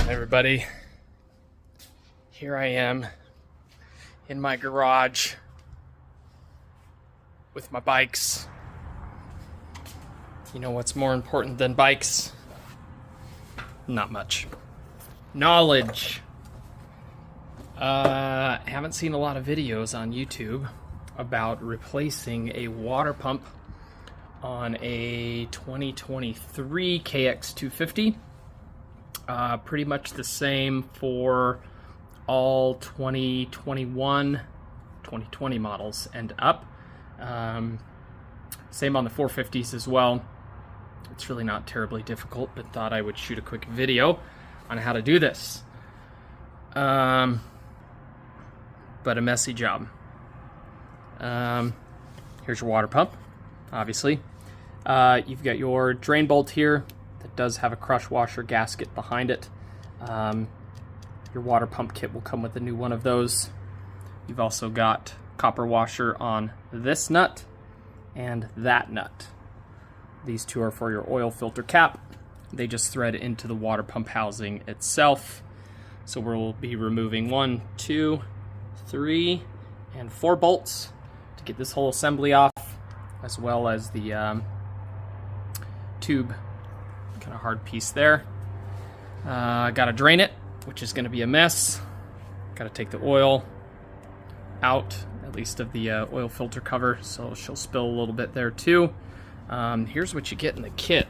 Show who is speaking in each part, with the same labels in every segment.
Speaker 1: Everybody, here I am in my garage with my bikes. You know what's more important than bikes? Not much. Knowledge. Haven't seen a lot of videos on YouTube about replacing a water pump on a 2023 KX250. Pretty much the same for all 2021, 2020 models and up. Same on the 450s as well. It's really not terribly difficult, but thought I would shoot a quick video on how to do this. But a messy job. Here's your water pump, obviously. You've got your drain bolt here that does have a crush washer gasket behind it. Your water pump kit will come with a new one of those. You've also got copper washer on this nut and that nut. These two are for your oil filter cap. They just thread into the water pump housing itself. So we'll be removing 1, 2, 3, and 4 bolts to get this whole assembly off, as well as the tube, kind of hard piece there. Gotta drain it, which is gonna be a mess. Gotta take the oil out, at least of the oil filter cover, so she'll spill a little bit there too. Here's what you get in the kit.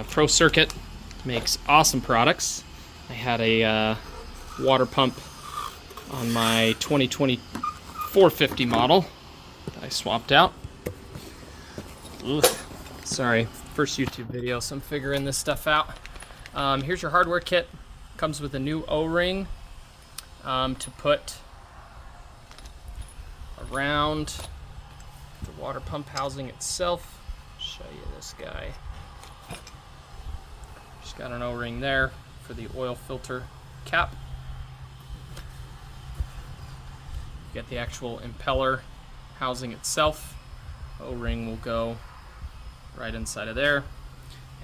Speaker 1: Pro Circuit makes awesome products. I had a water pump on my 2020 450 model that I swapped out. Ugh. Sorry, first YouTube video, so I'm figuring this stuff out. Here's your hardware kit. Comes with a new O-ring to put around the water pump housing itself. Show you this guy. Just got an O-ring there for the oil filter cap. You get the actual impeller housing itself. O-ring will go right inside of there.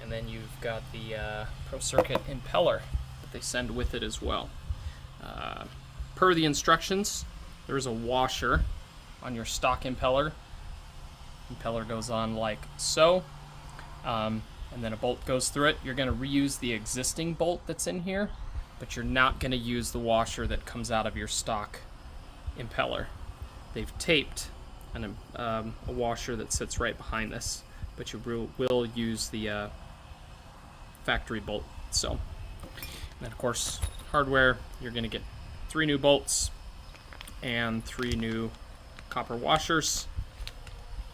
Speaker 1: And then you've got the Pro Circuit impeller that they send with it as well. Per the instructions, there's a washer on your stock impeller. Impeller goes on like so, and then a bolt goes through it. You're going to reuse the existing bolt that's in here, but you're not going to use the washer that comes out of your stock impeller. They've taped a washer that sits right behind this, but you will use the factory bolt. So, and then of course, hardware, you're going to get 3 new bolts and 3 new copper washers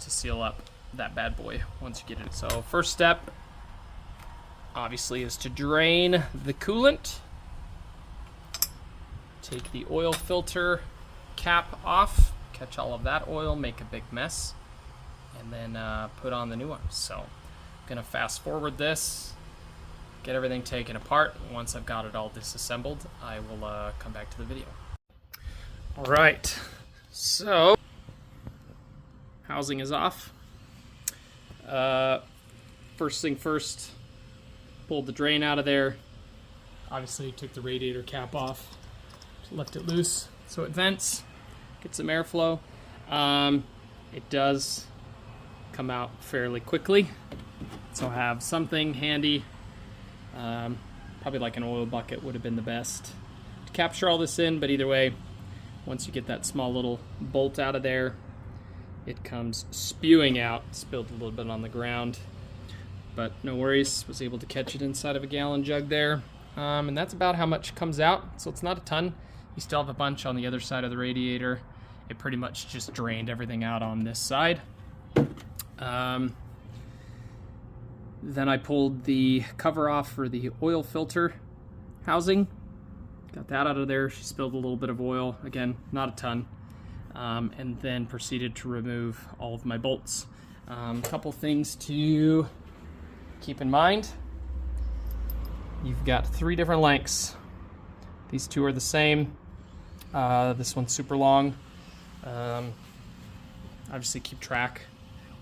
Speaker 1: to seal up that bad boy once you get it. So first step, obviously, is to drain the coolant. Take the oil filter cap off, catch all of that oil, make a big mess, and then put on the new one. So I'm gonna fast forward this, get everything taken apart. Once I've got it all disassembled, I will come back to the video. All right, so housing is off. First thing first, pulled the drain out of there. Obviously took the radiator cap off, left it loose so it vents, get some airflow. It does come out fairly quickly, so have something handy. Probably like an oil bucket would have been the best to capture all this in, but either way, once you get that small little bolt out of there, it comes spewing out. Spilled a little bit on the ground, but no worries, was able to catch it inside of a gallon jug there. And that's about how much comes out, so it's not a ton. You still have a bunch on the other side of the radiator. It pretty much just drained everything out on this side. Then I pulled the cover off for the oil filter housing. Got that out of there. She spilled a little bit of oil. Again, not a ton. And then proceeded to remove all of my bolts. A couple things to keep in mind. You've got 3 different lengths. These 2 are the same. This one's super long. Obviously keep track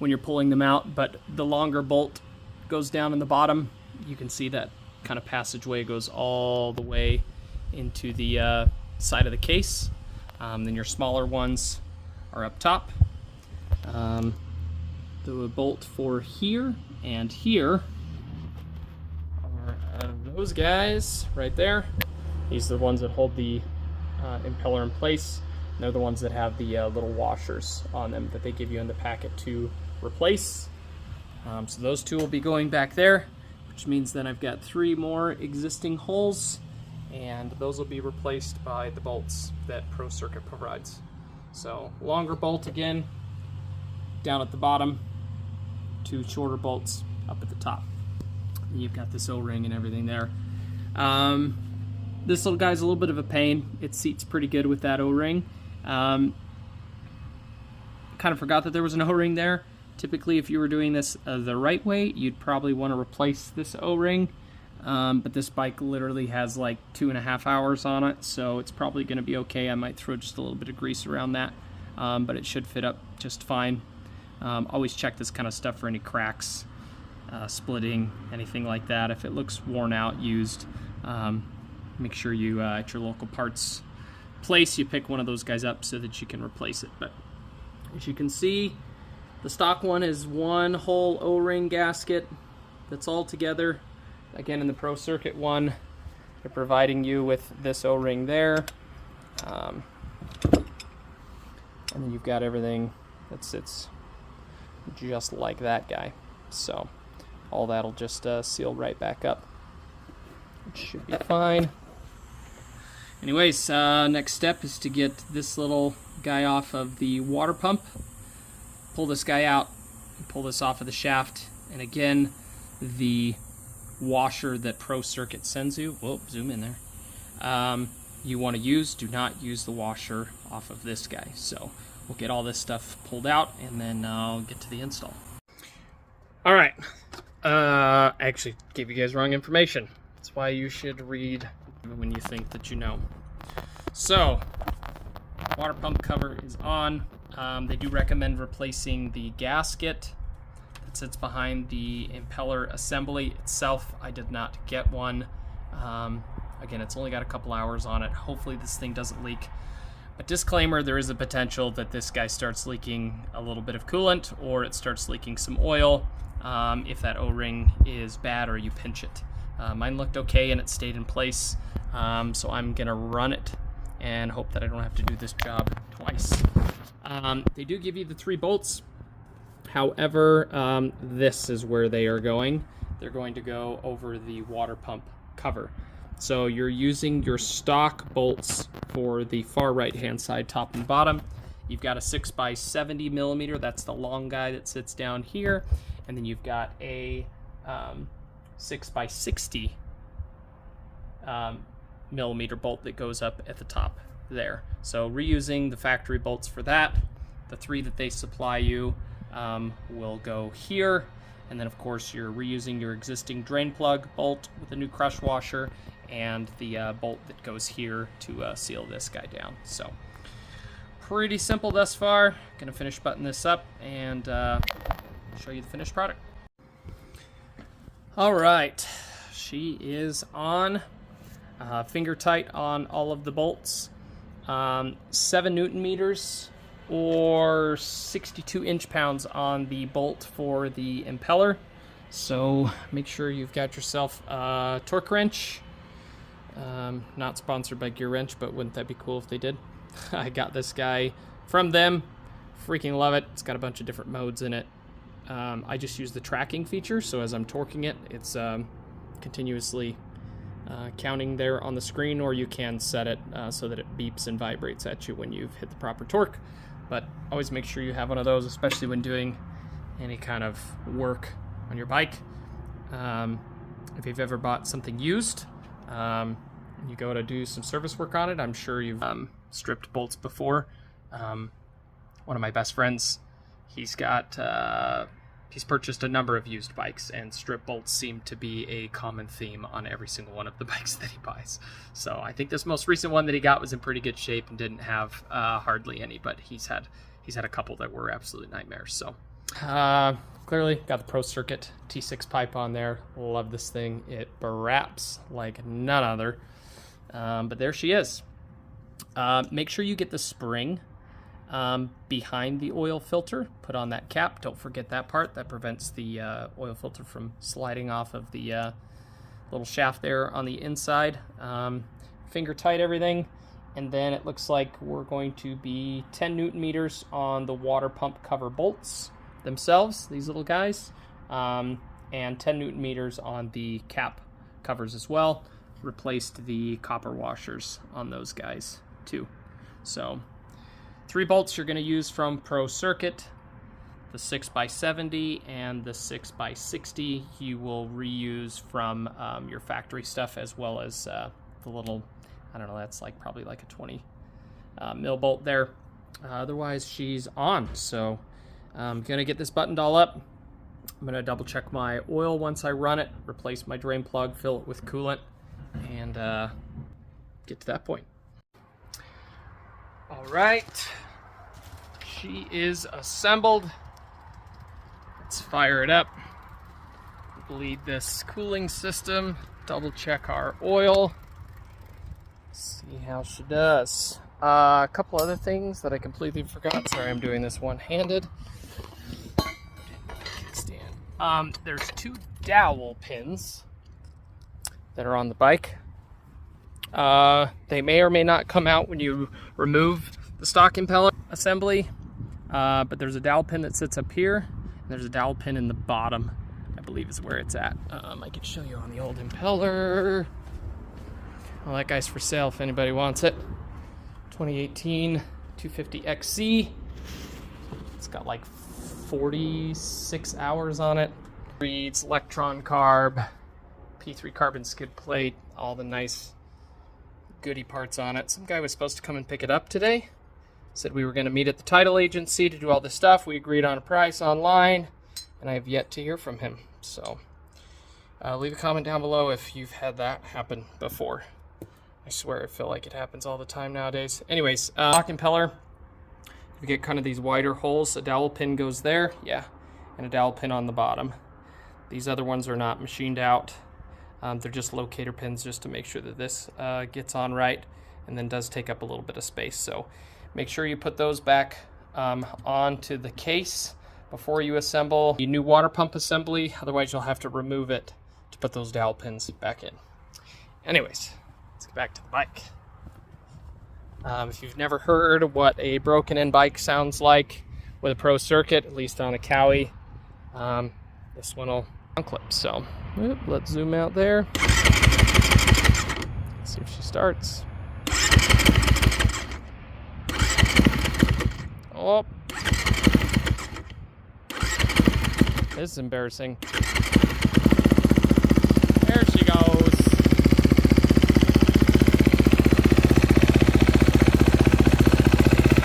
Speaker 1: when you're pulling them out, but the longer bolt goes down in the bottom. You can see that kind of passageway goes all the way into the side of the case. Then your smaller ones are up top. The bolt for here and here are those guys right there. These are the ones that hold the impeller in place. And they're the ones that have the little washers on them that they give you in the packet to replace. So those two will be going back there, which means then I've got 3 more existing holes, and those will be replaced by the bolts that Pro Circuit provides. So longer bolt again down at the bottom, 2 shorter bolts up at the top. And you've got this O-ring and everything there. This little guy's a little bit of a pain. It seats pretty good with that O-ring. Kind of forgot that there was an O-ring there. Typically, if you were doing this the right way, you'd probably want to replace this O-ring. But this bike literally has like 2.5 hours on it, so it's probably going to be okay. I might throw just a little bit of grease around that, but it should fit up just fine. Always check this kind of stuff for any cracks, splitting, anything like that. If it looks worn out, used, make sure you, at your local parts place, you pick one of those guys up so that you can replace it. But as you can see, the stock one is 1 whole O-ring gasket that's all together. Again, in the Pro Circuit one, they're providing you with this O-ring there. And then you've got everything that sits just like that guy. So all that'll just seal right back up, which should be fine. Anyways, next step is to get this little guy off of the water pump. Pull this guy out, pull this off of the shaft, and again, the washer that Pro Circuit sends you, whoa, zoom in there, you want to use, do not use the washer off of this guy. So we'll get all this stuff pulled out, and then I'll get to the install. All right, I actually gave you guys wrong information. That's why you should read when you think that you know. So, water pump cover is on. They do recommend replacing the gasket that sits behind the impeller assembly itself. I did not get one. Again, it's only got a couple hours on it. Hopefully this thing doesn't leak. But disclaimer, there is a potential that this guy starts leaking a little bit of coolant, or it starts leaking some oil if that O-ring is bad or you pinch it. Mine looked okay and it stayed in place, so I'm gonna run it and hope that I don't have to do this job twice. They do give you the 3 bolts. However, this is where they are going. They're going to go over the water pump cover. So you're using your stock bolts for the far right hand side, top and bottom. You've got a 6x70 millimeter, that's the long guy that sits down here, and then you've got a 6x60 millimeter bolt that goes up at the top there. So reusing the factory bolts for that. The 3 that they supply you will go here, and then of course you're reusing your existing drain plug bolt with a new crush washer and the bolt that goes here to seal this guy down. So pretty simple thus far. Gonna finish buttoning this up and show you the finished product. All right, she is on, finger tight on all of the bolts. 7 Newton meters or 62 inch-pounds on the bolt for the impeller. So make sure you've got yourself a torque wrench. Not sponsored by Gear Wrench, but wouldn't that be cool if they did? I got this guy from them. Freaking love it. It's got a bunch of different modes in it. I just use the tracking feature, so as I'm torquing it, it's continuously counting there on the screen, or you can set it so that it beeps and vibrates at you when you've hit the proper torque. But always make sure you have one of those, especially when doing any kind of work on your bike. If you've ever bought something used, and you go to do some service work on it, I'm sure you've stripped bolts before. One of my best friends, he's purchased a number of used bikes, and strip bolts seem to be a common theme on every single one of the bikes that he buys. So I think this most recent one that he got was in pretty good shape and didn't have hardly any, but he's had a couple that were absolute nightmares. So Clearly got the Pro Circuit T6 pipe on there. Love this thing. It braps like none other. But there she is. Make sure you get the spring behind the oil filter. Put on that cap. Don't forget that part. That prevents the oil filter from sliding off of the little shaft there on the inside. Finger tight everything. And then it looks like we're going to be 10 Newton meters on the water pump cover bolts themselves, these little guys, and 10 Newton meters on the cap covers as well. Replaced the copper washers on those guys too. So 3 bolts you're going to use from Pro Circuit. The 6x70 and the 6x60 you will reuse from your factory stuff, as well as the little, I don't know, that's like probably like a 20 mil bolt there. Otherwise she's on. So I'm gonna get this buttoned all up. I'm gonna double check my oil once I run it, replace my drain plug, fill it with coolant, and get to that point. All right, she is assembled. Let's fire it up, bleed this cooling system, double check our oil, see how she does. A couple other things that I completely forgot. Sorry, I'm doing this one-handed. There's 2 dowel pins that are on the bike. They may or may not come out when you remove the stock impeller assembly, but there's a dowel pin that sits up here, and there's a dowel pin in the bottom, I believe is where it's at. I can show you on the old impeller. Well, that guy's for sale if anybody wants it. 2018 250XC. It's got like 46 hours on it. Reads Electron carb, P3 carbon skid plate, all the nice goody parts on it. Some guy was supposed to come and pick it up today. Said we were going to meet at the title agency to do all this stuff. We agreed on a price online, and I have yet to hear from him. So leave a comment down below if you've had that happen before. I swear I feel like it happens all the time nowadays. Anyways, stock impeller. You get kind of these wider holes. A dowel pin goes there, yeah, and a dowel pin on the bottom. These other ones are not machined out. They're just locator pins just to make sure that this gets on right, and then does take up a little bit of space. So make sure you put those back onto the case before you assemble the new water pump assembly. Otherwise you'll have to remove it to put those dowel pins back in. Anyways, let's get back to the bike. If you've never heard what a broken-in bike sounds like with a Pro Circuit, at least on a Cowie, this one will unclip. So let's zoom out there. See if she starts. Oh, this is embarrassing. There she goes.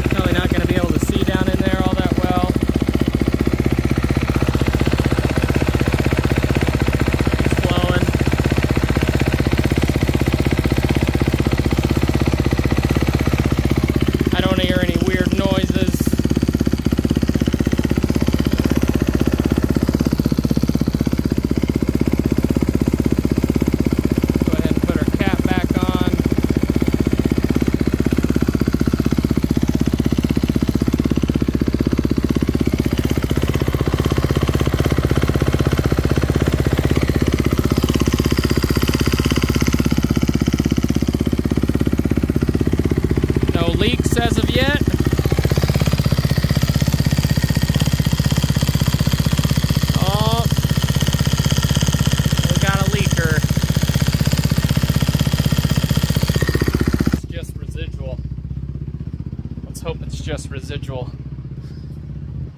Speaker 1: Probably not going to be able to see down in there all that well. It's blowing. I don't hear any weird noises. Leaks as of yet. Oh, we got a leaker. It's just residual. Let's hope it's just residual.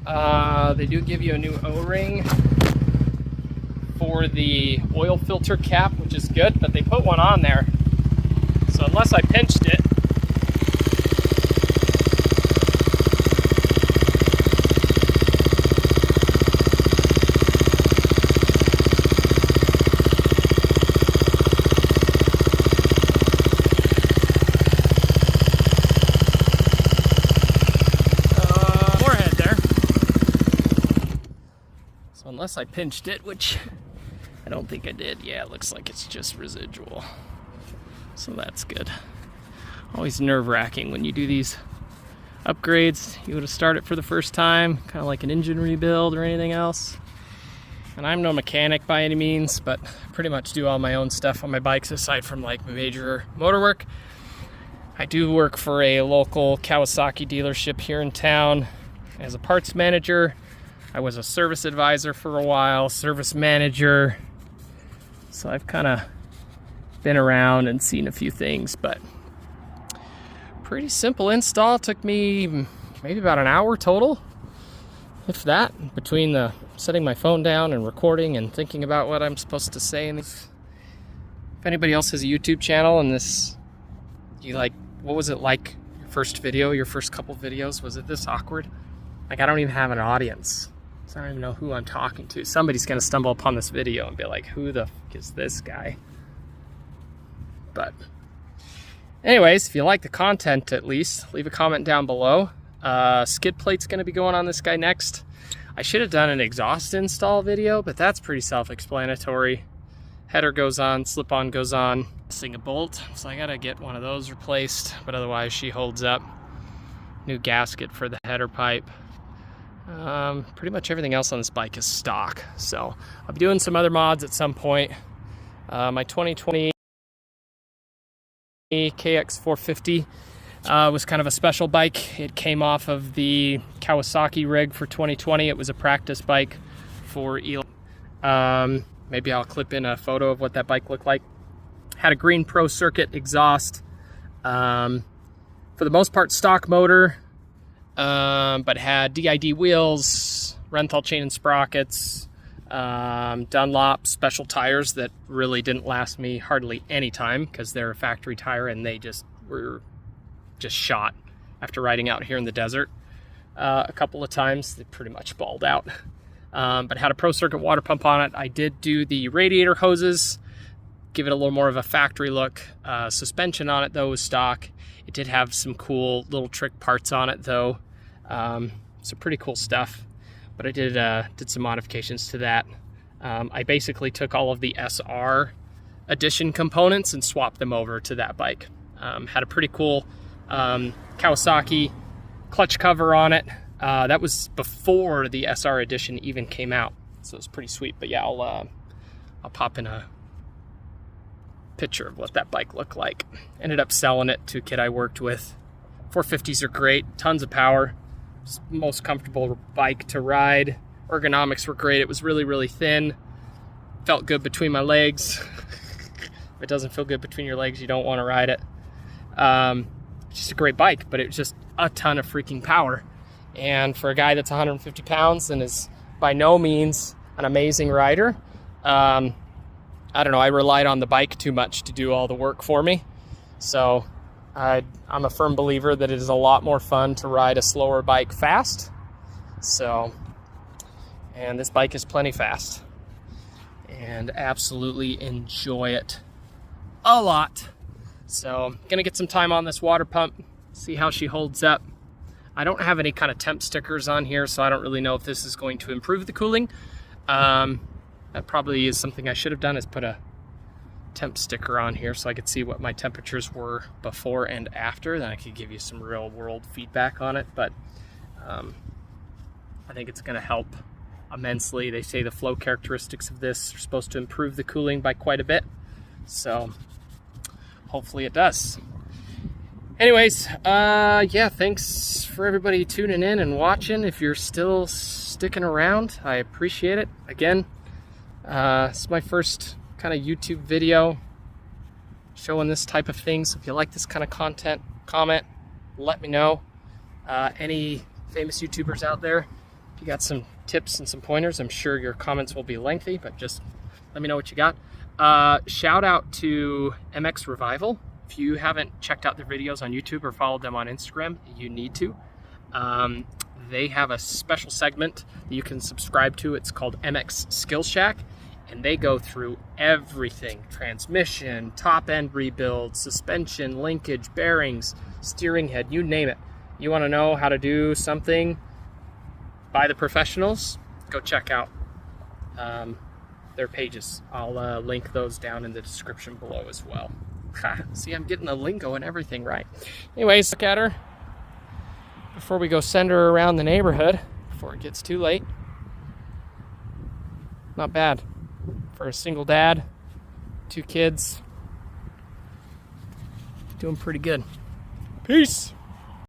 Speaker 1: They do give you a new O-ring for the oil filter cap, which is good, but they put one on there. So unless I pinched it, So unless I pinched it, which I don't think I did, yeah, it looks like it's just residual. So that's good. Always nerve-wracking when you do these upgrades. You go to start it for the first time, kind of like an engine rebuild or anything else. And I'm no mechanic by any means, but I pretty much do all my own stuff on my bikes aside from like major motor work. I do work for a local Kawasaki dealership here in town as a parts manager. I was a service advisor for a while, service manager. So I've kind of been around and seen a few things, but pretty simple install. It took me maybe about an hour total, if that, between the setting my phone down and recording and thinking about what I'm supposed to say. And if anybody else has a YouTube channel and this, you like, what was it like your first video, your first couple videos? Was it this awkward? Like, I don't even have an audience. So I don't even know who I'm talking to. Somebody's gonna stumble upon this video and be like, who the fuck is this guy? But anyways, if you like the content, at least leave a comment down below. Skid plate's gonna be going on this guy next. I should have done an exhaust install video, but that's pretty self-explanatory. Header goes on, slip-on goes on. Missing a bolt, so I gotta get one of those replaced, but otherwise she holds up. New gasket for the header pipe. Pretty much everything else on this bike is stock, so I'll be doing some other mods at some point. My 2020 KX450 was kind of a special bike. It came off of the Kawasaki rig for 2020. It was a practice bike for Eli. Maybe I'll clip in a photo of what that bike looked like. Had a green Pro Circuit exhaust. For the most part, stock motor. But had DID wheels, Renthal chain and sprockets, Dunlop special tires that really didn't last me hardly any time because they're a factory tire and they just were just shot after riding out here in the desert. A couple of times they pretty much balled out. But had a Pro Circuit water pump on it. I did do the radiator hoses, give it a little more of a factory look. Suspension on it though was stock. It did have some cool little trick parts on it though. So pretty cool stuff, but I did some modifications to that. I basically took all of the SR edition components and swapped them over to that bike. Had a pretty cool Kawasaki clutch cover on it. That was before the SR edition even came out, so it's pretty sweet. But yeah, I'll pop in a picture of what that bike looked like. Ended up selling it to a kid I worked with. 450s are great, tons of power. Most comfortable bike to ride. Ergonomics were great. It was really, really thin. Felt good between my legs. If it doesn't feel good between your legs, you don't want to ride it. Just a great bike, but it was just a ton of freaking power. And for a guy that's 150 pounds and is by no means an amazing rider, I don't know, I relied on the bike too much to do all the work for me. So I'm a firm believer that it is a lot more fun to ride a slower bike fast. So, and this bike is plenty fast. And absolutely enjoy it a lot. So, gonna get some time on this water pump, see how she holds up. I don't have any kind of temp stickers on here, so I don't really know if this is going to improve the cooling. That probably is something I should have done, is put a temp sticker on here so I could see what my temperatures were before and after. Then I could give you some real world feedback on it, but I think it's going to help immensely. They say the flow characteristics of this are supposed to improve the cooling by quite a bit, so hopefully it does. Anyways, yeah, thanks for everybody tuning in and watching. If you're still sticking around, I appreciate it. Again, it's my first kind of YouTube video showing this type of thing, so if you like this kind of content, comment, let me know. Any famous YouTubers out there, if you got some tips and some pointers, I'm sure your comments will be lengthy, but just let me know what you got. Shout out to MX Revival. If you haven't checked out their videos on YouTube or followed them on Instagram, you need to. They have a special segment that you can subscribe to. It's called MX Skill Shack, and they go through everything: transmission, top end rebuild, suspension, linkage, bearings, steering head, you name it. You want to know how to do something by the professionals? Go check out their pages. I'll link those down in the description below as well. Ha, see, I'm getting the lingo and everything right. Anyways, look at her before we go send her around the neighborhood before it gets too late. Not bad for a single dad, 2 kids. Doing pretty good. Peace.